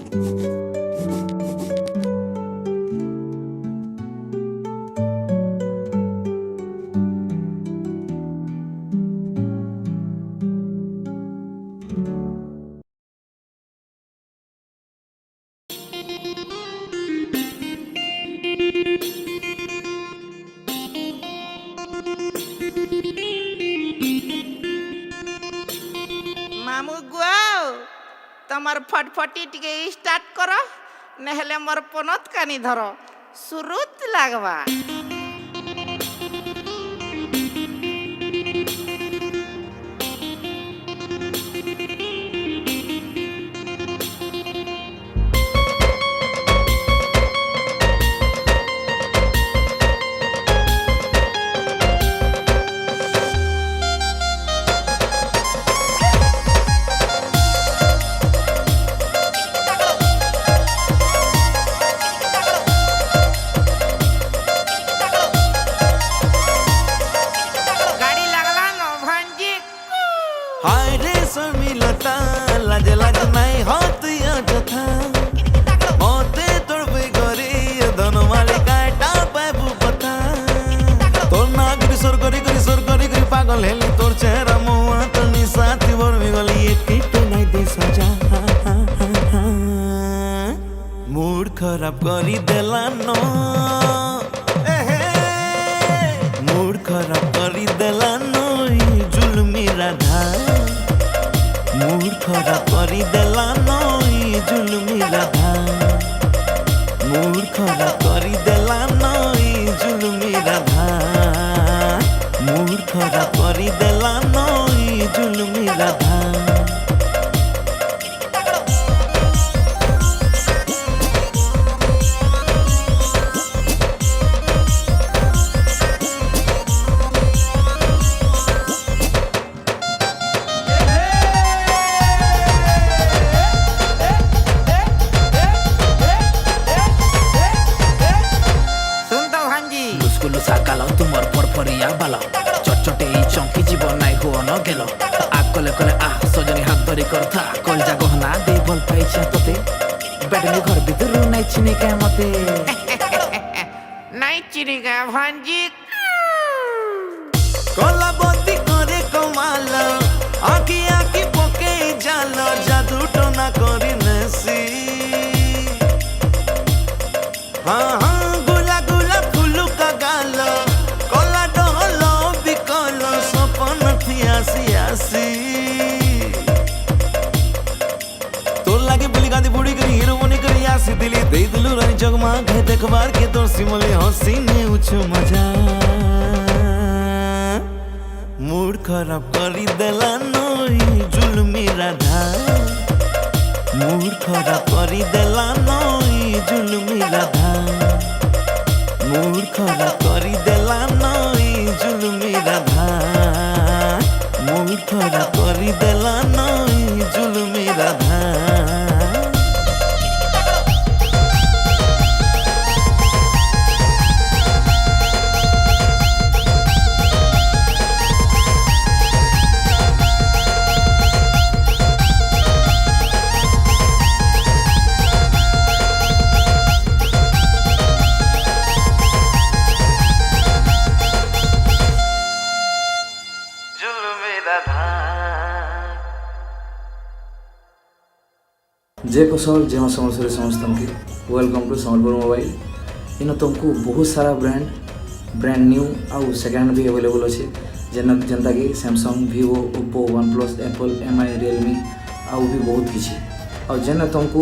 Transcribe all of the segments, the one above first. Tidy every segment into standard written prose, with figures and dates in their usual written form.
মামু গুয়াও তোমার ফটফটি টিকে স্টার্ট করো নহলে মোর পনত কানি ধরো সুরুত লাগবা। हाय रे शर्मिलता लाज लाज নাই হতে অযথা মতে তোর বেগরে ধন মালিকাটা পাবু কথা তোর না কিশোর করি পাগল হেলি তোর চেহারা মোয়া তোর নিশাতি বরমি গলি একটু নাই দে সাজা মুড খারাপ করি দেলানো মুড খারাপ করি দেলানো জুলমি রাধা মুড খারাপ করি দেলানো জুলমি রাধা মুড খারাপ করি দেলানো জুলমি রাধা মুড খারাপ করি দেলানো জুলমি রাধা সাকাল তোমার ফরফরিয়া বাল চটচটে এই চমকি জীব নাই হুও ন গেল আগ কলে কলে আহ সজনী হাত ধরি কথা কল যা গহনা দে ভাল পাইছা তোতে বেডনি ঘর ভিতরু নাই চিনিকা মতে নাই চিনিকা ভাঞ্জি কলা বন্দি করে কমাল আঁকি আঁকি পকে জাল জাদু টোনা করি নেসি হ্যাঁ হ্যাঁ গুলা গুলা ফুলুকা গাল কলা ডহল বিকল সপন থিয়াসি আসি তোর লাগে বলি গাঁদি বুড়ি করি হিরো মনে করি আসি দিলি দেই দিলু রানী জগমা ঘে দেখবার কে তোর সিমলে হসি নেউছু মজা মুড খারাপ করি দেলানো জুলমি রাধা মুড খারাপ করি দেলানো জুলমি রাধা মুড খারাপ করি দেলানো জুলমি রাধা মুড খারাপ করি দেলানো জুলমি রাধা जय कौशल जय समस्या समस्त वेलकम टू संबलपुर मोबाइल इन तुमको बहुत सारा ब्रांड न्यू आउ सेकेंड भी अवेलेबल अच्छे जेनता कि Samsung Vivo Oppo one plus Apple MI Realme आउ भी बहुत किसी और जेन तुमको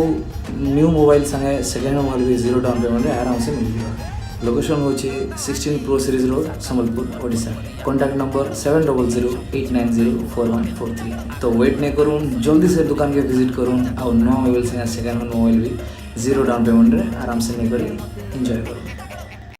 न्यू मोबाइल संगे सेकेंड मोबाइल भी जीरो डाउन पेमेंट आराम से मिल जाएगा। लोकेशन हूँ 16 pro series road Sambalpur Odisha. Contact number 7008904143। तो वेट नहीं करूँ जल्दी से दुकान के विजिट करूँ और नया मोबाइल से सेकेंड हैंड मोबाइल भी जीरो डाउन पेमेंट आराम से नहीं करी एंजॉय करूँ।